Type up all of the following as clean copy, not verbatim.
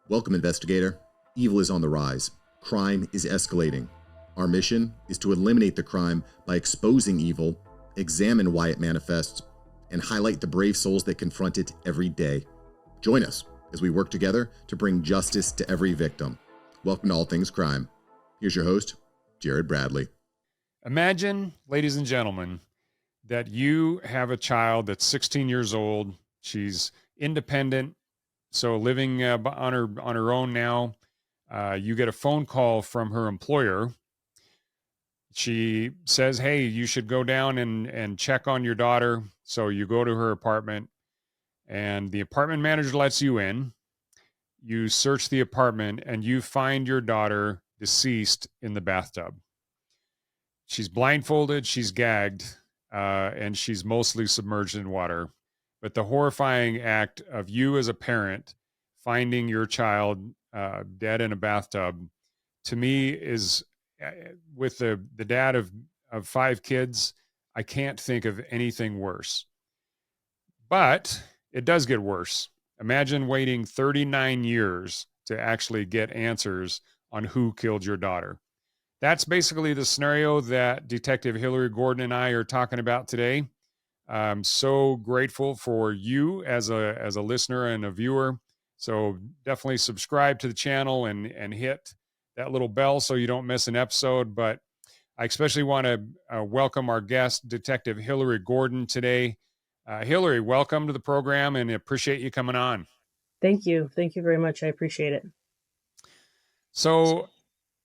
Welcome, investigator. Evil is on the rise. Crime is escalating. Our mission is to eliminate the crime by exposing evil, examine why it manifests, and highlight the brave souls that confront it every day. Join us as we work together to bring justice to every victim. Welcome to All Things Crime. Here's your host, Jared Bradley. Imagine, ladies and gentlemen, that you have a child that's 16 years old. She's independent, so living on her own now. You get a phone call from her employer. She says, "Hey, you should go down and check on your daughter." So you go to her apartment, and the apartment manager lets you in. You search the apartment, and you find your daughter deceased in the bathtub. She's blindfolded, she's gagged, and she's mostly submerged in water. But the horrifying act of you as a parent finding your child dead in a bathtub, to me, is with the dad of 5 kids, I can't think of anything worse. But it does get worse. Imagine waiting 39 years to actually get answers on who killed your daughter. That's basically the scenario that Detective Hilary Gordon and I are talking about today. I'm so grateful for you as a listener and a viewer. So definitely subscribe to the channel and hit that little bell so you don't miss an episode. But I especially want to welcome our guest, Detective Hilary Gordon, today. Hilary, welcome to the program, and appreciate you coming on. Thank you. Thank you very much. I appreciate it. So,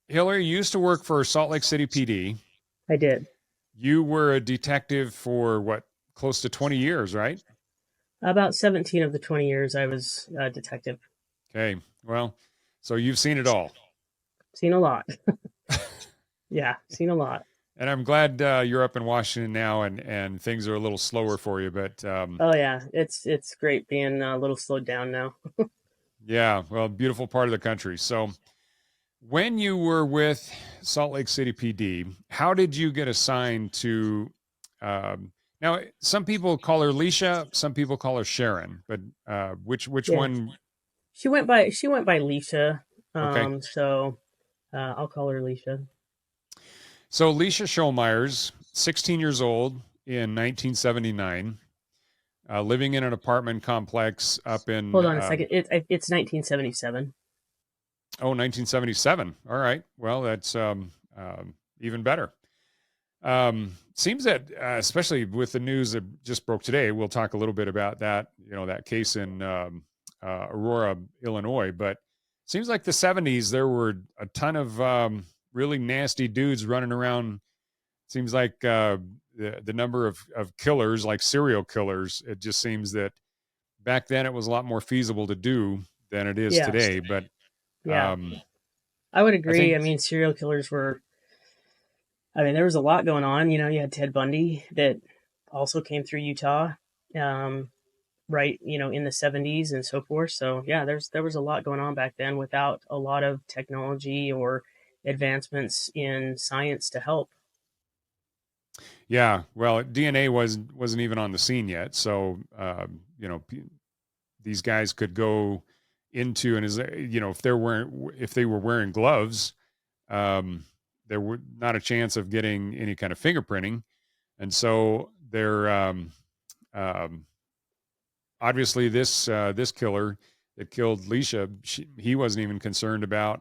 Hilary, you used to work for Salt Lake City PD. I did. You were a detective for what, close to 20 years, right? About 17 of the 20 years I was a detective. Okay. Well, so you've seen it all. Seen a lot. Yeah, seen a lot. And I'm glad you're up in Washington now, and things are a little slower for you. But oh yeah, it's great being a little slowed down now. yeah, well, beautiful part of the country. So, when you were with Salt Lake City PD, how did you get assigned to? Now, some people call her Lecia, some people call her Sharon, but which one? She went by Lecia. Okay. So I'll call her Lecia. So Lecia Shollmeyer's 16 years old in 1979, living in an apartment complex up in... Hold on a second. It's 1977. Oh, 1977. All right. Well, that's even better. Seems that, especially with the news that just broke today, we'll talk a little bit about that, that case in Aurora, Illinois. But seems like the 70s, there were a ton of really nasty dudes running around. Seems like the number of killers, like serial killers, it just seems that back then it was a lot more feasible to do than it is today. But yeah, I would agree. I mean, serial killers were, there was a lot going on. You had Ted Bundy that also came through Utah, right, in the 70s and so forth. So yeah, there was a lot going on back then without a lot of technology or advancements in science to help. Yeah, well, DNA wasn't even on the scene yet, so these guys could go into, and if they were wearing gloves, there were not a chance of getting any kind of fingerprinting, and so they're obviously this killer that killed Lecia, he wasn't even concerned about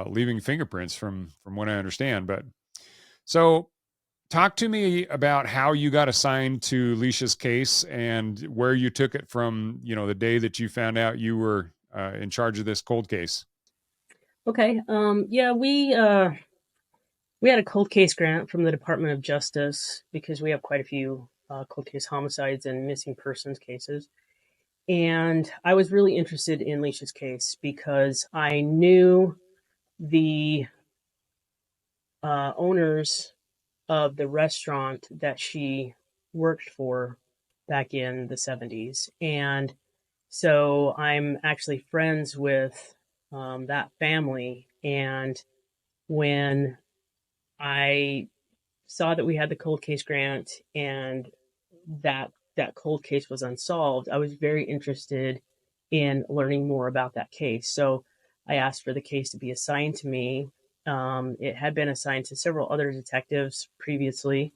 leaving fingerprints from what I understand. But so talk to me about how you got assigned to Lecia's case and where you took it from, the day that you found out you were in charge of this cold case. Okay. Yeah, we had a cold case grant from the Department of Justice because we have quite a few cold case homicides and missing persons cases. And I was really interested in Lecia's case because I knew the owners of the restaurant that she worked for back in the 70s. And so I'm actually friends with that family. And when I saw that we had the cold case grant and that cold case was unsolved, I was very interested in learning more about that case. So I asked for the case to be assigned to me. It had been assigned to several other detectives previously.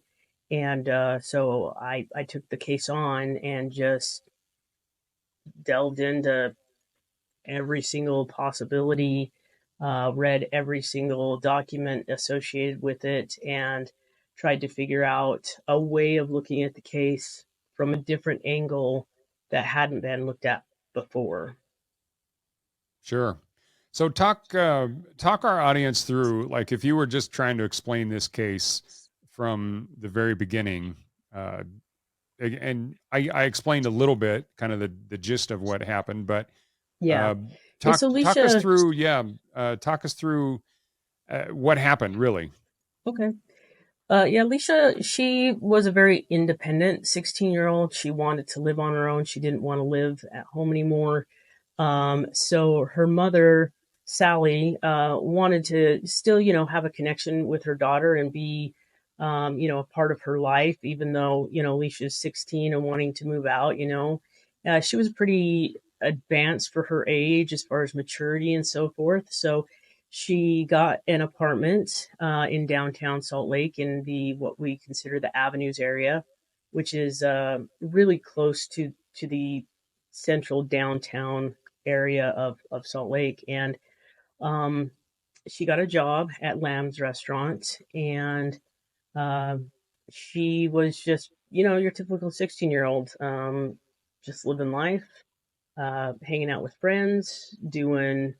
And so I took the case on and just delved into every single possibility, read every single document associated with it, and tried to figure out a way of looking at the case from a different angle that hadn't been looked at before. Sure. So talk our audience through, like, if you were just trying to explain this case from the very beginning. And I explained a little bit, kind of the gist of what happened, but Yeah. uh, And so talk us Lecia, through, talk us through what happened, really. okay. Yeah, Lecia, she was a very independent 16-year-old. She wanted to live on her own. She didn't want to live at home anymore. So her mother, Sally, wanted to still, have a connection with her daughter and be, a part of her life, even though, Alicia's 16 and wanting to move out, she was pretty advanced for her age as far as maturity and so forth. So she got an apartment in downtown Salt Lake in what we consider the Avenues area, which is really close to the central downtown area of Salt Lake. And um, she got a job at Lamb's Restaurant, and uh, she was just, your typical 16-year-old, just living life, hanging out with friends, doing,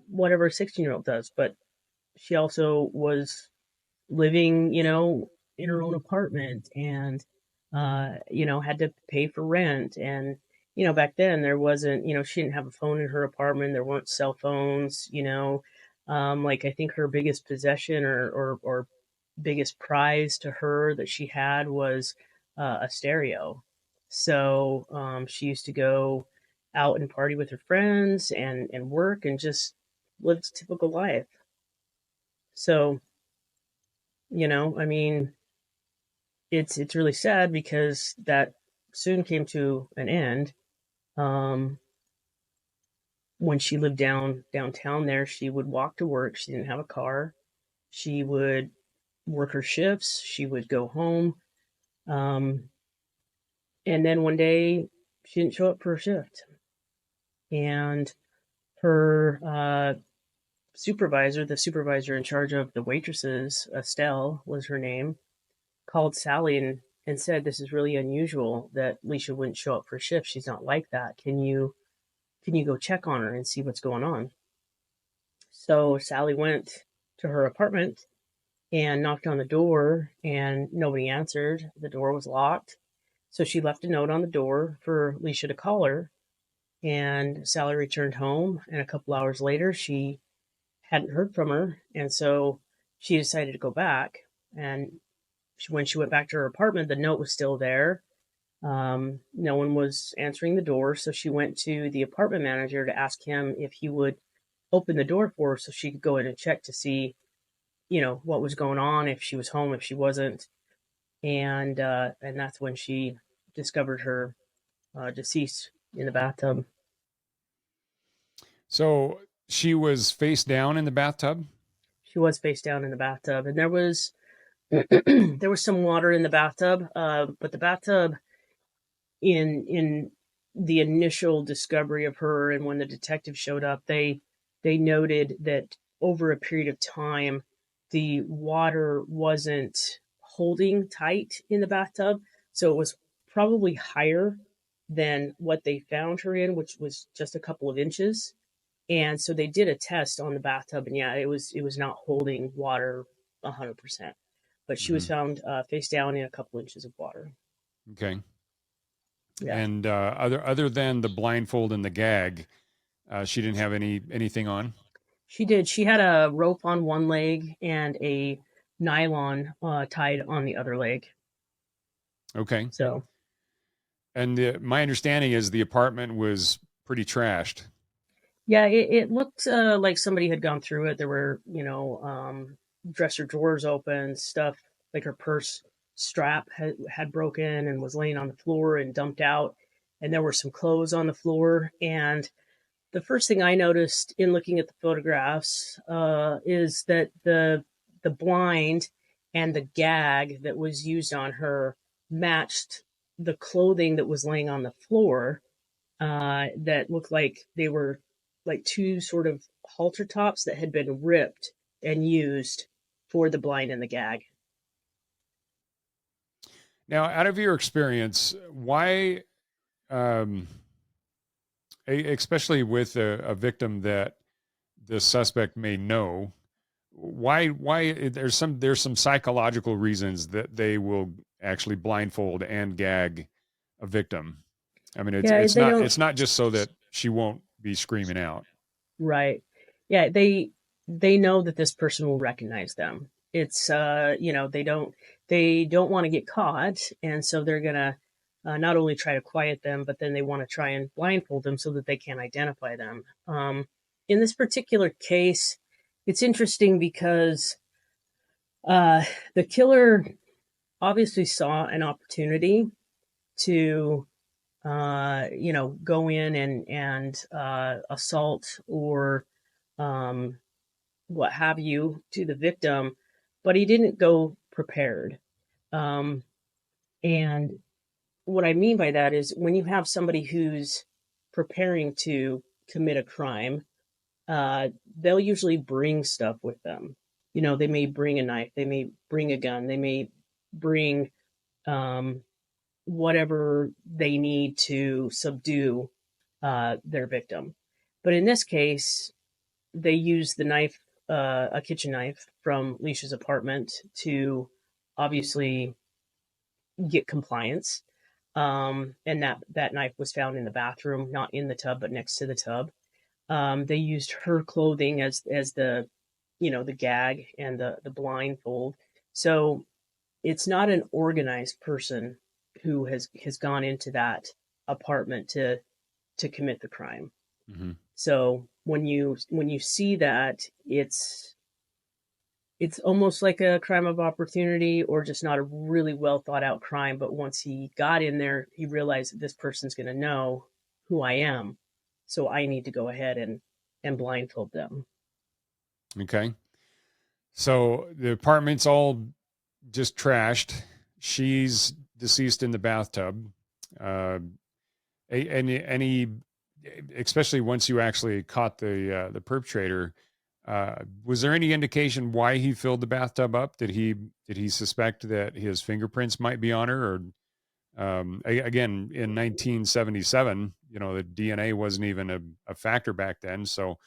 whatever a 16-year-old does. But she also was living, in her own apartment and, had to pay for rent. And, back then there wasn't, she didn't have a phone in her apartment. There weren't cell phones, like I think her biggest possession or biggest prize to her that she had was a stereo. So she used to go out and party with her friends and work and just lived a typical life. So, I mean, it's really sad because that soon came to an end. Um, when she lived downtown there, she would walk to work. She didn't have a car. She would work her shifts. She would go home. Um, and then one day she didn't show up for her shift. And her supervisor, the supervisor in charge of the waitresses, Estelle was her name, called Sally and said, "This is really unusual that Lecia wouldn't show up for shift. She's not like that. Can you go check on her and see what's going on?" So Sally went to her apartment and knocked on the door, and nobody answered. The door was locked. So she left a note on the door for Lecia to call her. And Sally returned home, and a couple hours later, she hadn't heard from her. And so she decided to go back. And when she went back to her apartment, the note was still there. No one was answering the door. So she went to the apartment manager to ask him if he would open the door for her so she could go in and check to see, what was going on, if she was home, if she wasn't. And that's when she discovered her deceased in the bathtub. So she was face down in the bathtub. She was face down in the bathtub, and there was there was some water in the bathtub, but the bathtub in the initial discovery of her and when the detective showed up, they noted that over a period of time, the water wasn't holding tight in the bathtub, so it was probably higher than what they found her in, which was just a couple of inches. And so they did a test on the bathtub, and yeah, it was not holding water 100%. But she was Mm-hmm. found face down in a couple inches of water. Okay. Yeah, And other than the blindfold and the gag, she didn't have anything on. she did. She had a rope on one leg and a nylon tied on the other leg. Okay. So And my understanding is the apartment was pretty trashed. yeah, it looked like somebody had gone through it. There were, dresser drawers open, stuff like her purse strap had broken and was laying on the floor and dumped out. and there were some clothes on the floor. And the first thing I noticed in looking at the photographs is that the blind and the gag that was used on her matched the clothing that was laying on the floor, that looked like they were like two sort of halter tops that had been ripped and used for the blind and the gag. Now, out of your experience, why, especially with a victim that the suspect may know, why there's some psychological reasons that they will actually blindfold and gag a victim. I mean, Yeah, they don't. it's not just so that she won't be screaming out. Right. Yeah, they know that this person will recognize them. It's they don't want to get caught, and so they're gonna not only try to quiet them, but then they want to try and blindfold them so that they can't identify them. In this particular case, it's interesting because the killer obviously saw an opportunity to go in and assault or what have you to the victim, but he didn't go prepared. Um, and what I mean by that is when you have somebody who's preparing to commit a crime, they'll usually bring stuff with them. They may bring a knife, they may bring a gun, they may bring um, whatever they need to subdue their victim. But in this case, they used the knife, a kitchen knife from Lecia's apartment, to obviously get compliance. And that knife was found in the bathroom, not in the tub, but next to the tub. They used her clothing as the the gag and the blindfold. So it's not an organized person who has gone into that apartment to commit the crime. Mm-hmm. So when you see that, it's almost like a crime of opportunity, or just not a really well thought out crime. But once he got in there, he realized that this person's going to know who I am, so I need to go ahead and blindfold them. Okay. So the apartment's all just trashed. She's deceased in the bathtub. Any, especially once you actually caught the perpetrator, was there any indication why he filled the bathtub up? Did he suspect that his fingerprints might be on her? Or again, in 1977, the DNA wasn't even a factor back then. So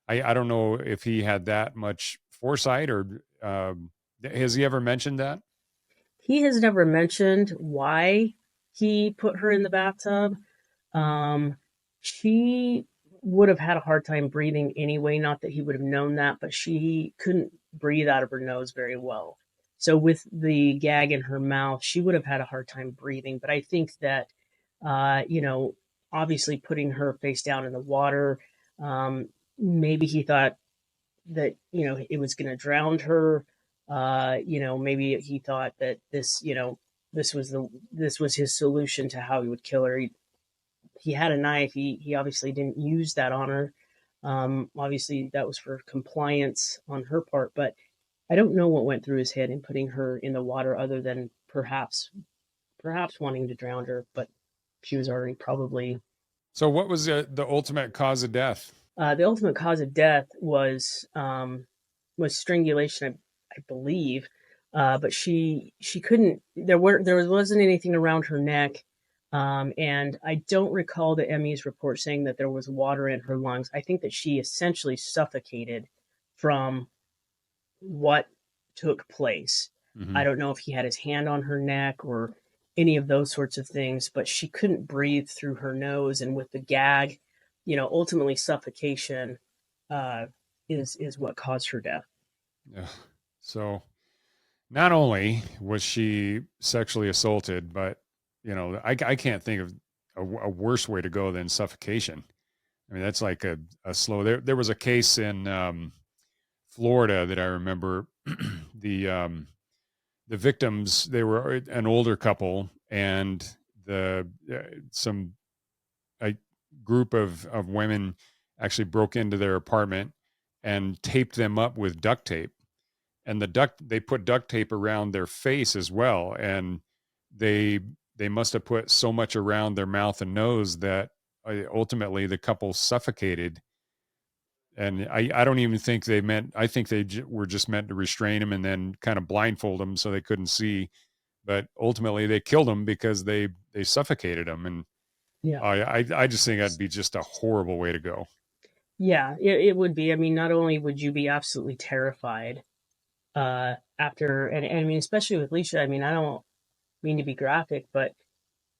I don't know if he had that much foresight, or has he ever mentioned that? He has never mentioned why he put her in the bathtub. She would have had a hard time breathing anyway. Not that he would have known that, but she couldn't breathe out of her nose very well. So with the gag in her mouth, she would have had a hard time breathing. But I think that, obviously putting her face down in the water, maybe he thought that, it was going to drown her. Maybe he thought that this was his solution to how he would kill her. He had a knife. He obviously didn't use that on her. Obviously that was for compliance on her part, but I don't know what went through his head in putting her in the water, other than perhaps wanting to drown her, but she was already probably. So what was the ultimate cause of death? The ultimate cause of death was strangulation, I believe. But she couldn't. There wasn't anything around her neck, and I don't recall the ME's report saying that there was water in her lungs. I think that she essentially suffocated from what took place. Mm-hmm. I don't know if he had his hand on her neck or any of those sorts of things, but she couldn't breathe through her nose, and with the gag, ultimately suffocation is what caused her death. Yeah. So not only was she sexually assaulted, but I can't think of a worse way to go than suffocation. I mean, that's like a slow. There was a case in Florida that I remember. The victims, they were an older couple, and some group of women actually broke into their apartment and taped them up with duct tape. And they put duct tape around their face as well. And they must have put so much around their mouth and nose that ultimately the couple suffocated. And I don't even think they meant, I think they were just meant to restrain them and then kind of blindfold them so they couldn't see. But ultimately they killed them because they suffocated them. And Yeah. I just think that'd be just a horrible way to go. Yeah, it would be. I mean, not only would you be absolutely terrified after, and I mean, especially with Lecia, I mean, I don't mean to be graphic, but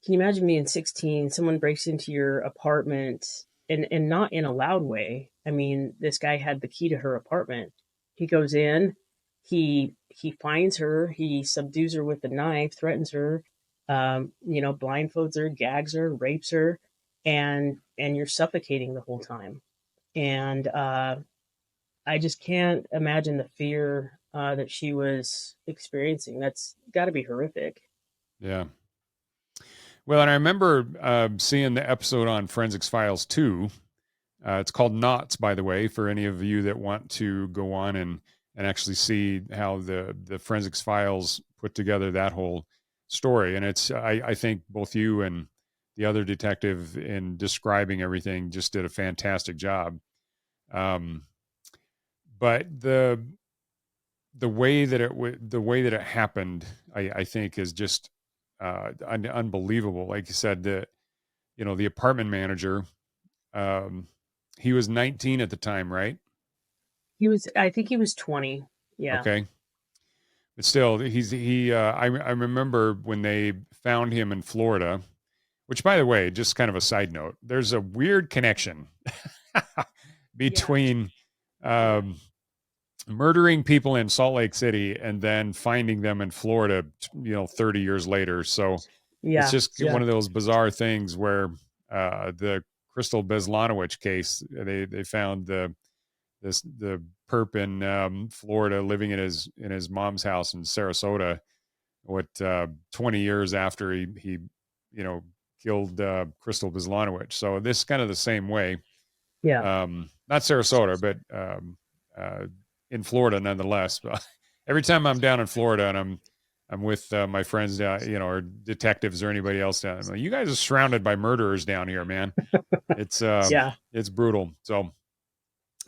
can you imagine being 16, someone breaks into your apartment and not in a loud way. I mean, this guy had the key to her apartment. He goes in, he finds her, he subdues her with a knife, threatens her, blindfolds her, gags her, rapes her, and you're suffocating the whole time. And I just can't imagine the fear that she was experiencing. That's got to be horrific. Yeah. Well, and I remember seeing the episode on Forensics Files 2. It's called Knots, by the way, for any of you that want to go on and actually see how the Forensics Files put together that whole story. And it's, I think both you and the other detective in describing everything just did a fantastic job. But the way that it happened, I think is just unbelievable. Like you said, the apartment manager, he was 19 at the time, right? I think he was 20. Yeah. Okay. But still, I remember when they found him in Florida, which, by the way, just kind of a side note, there's a weird connection between murdering people in Salt Lake City and then finding them in Florida, 30 years later. So it's just one of those bizarre things where the Crystal Beslanowicz case, they found the perp in Florida living in his mom's house in Sarasota, 20 years after he killed Crystal Beslanowicz. So this is kind of the same way. Yeah. Not Sarasota, but in Florida nonetheless. Every time I'm down in Florida and I'm with my friends down, or detectives or anybody else down, I'm like, you guys are surrounded by murderers down here, man. It's it's brutal. So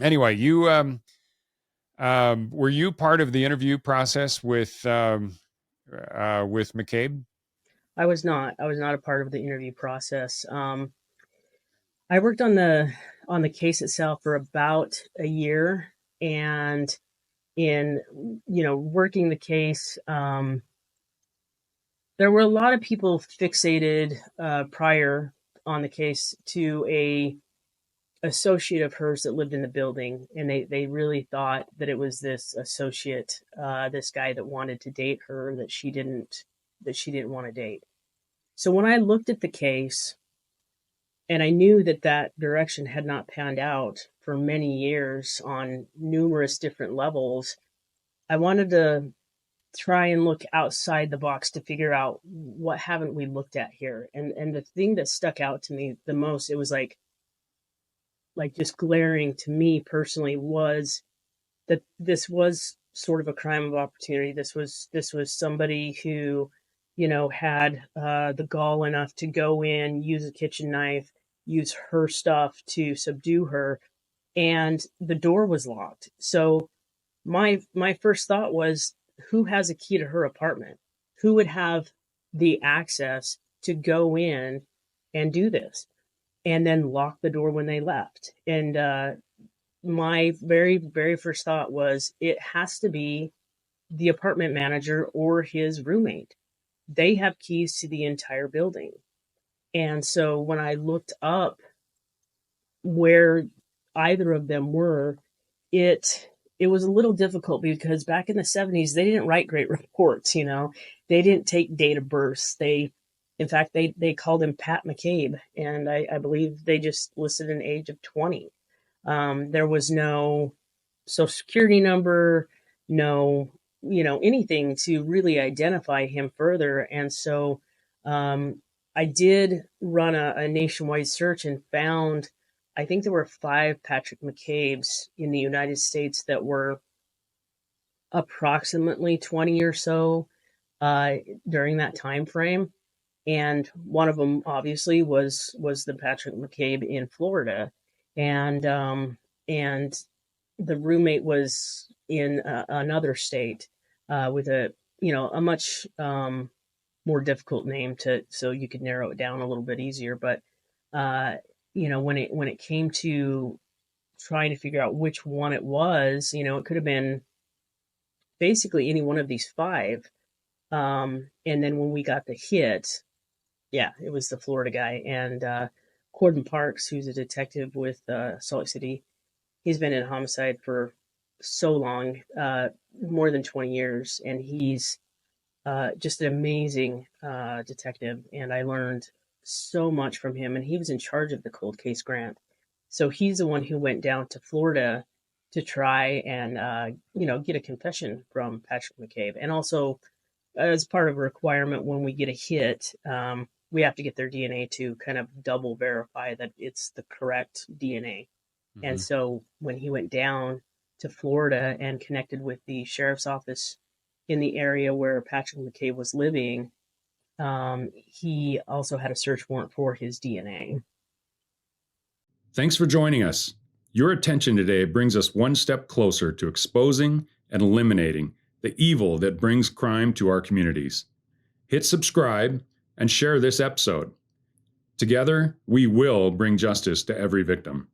anyway, you were you part of the interview process with McCabe? I was not. I was not a part of the interview process. I worked on the case itself for about a year, and in working the case, there were a lot of people fixated prior on the case to a associate of hers that lived in the building, and they really thought that it was this associate, this guy that wanted to date her that she didn't want to date. So when I looked at the case, and I knew that direction had not panned out for many years on numerous different levels, I wanted to try and look outside the box to figure out what haven't we looked at here. And the thing that stuck out to me the most, it was like just glaring to me personally, was that this was sort of a crime of opportunity. This was somebody who, had the gall enough to go in, use a kitchen knife, use her stuff to subdue her, and the door was locked. So my first thought was, who has a key to her apartment? Who would have the access to go in and do this and then lock the door when they left? And my very, very first thought was, it has to be the apartment manager or his roommate. They have keys to the entire building. And so when I looked up where either of them were, it was a little difficult, because back in the 70s, they didn't write great reports. They didn't take date of births. In fact, they called him Pat McCabe, and I believe they just listed an age of 20. There was no social security number, no, anything to really identify him further. And so I did run a nationwide search and found, I think there were 5 Patrick McCabe's in the United States that were approximately 20 or so during that time frame. And one of them obviously was the Patrick McCabe in Florida, and the roommate was in another state with a much more difficult name so you could narrow it down a little bit easier. But when it came to trying to figure out which one it was, it could have been basically any one of these 5. And then when we got the hit, yeah, it was the Florida guy. And Corden Parks, who's a detective with Salt Lake City, he's been in homicide for so long, more than 20 years, and he's just an amazing detective. And I learned so much from him, and he was in charge of the cold case grant. So he's the one who went down to Florida to try and get a confession from Patrick McCabe. And also, as part of a requirement, when we get a hit, we have to get their DNA to kind of double verify that it's the correct DNA. Mm-hmm. And so when he went down to Florida and connected with the sheriff's office in the area where Patrick McCabe was living, he also had a search warrant for his DNA. Thanks for joining us. Your attention today brings us one step closer to exposing and eliminating the evil that brings crime to our communities. Hit subscribe and share this episode. Together, we will bring justice to every victim.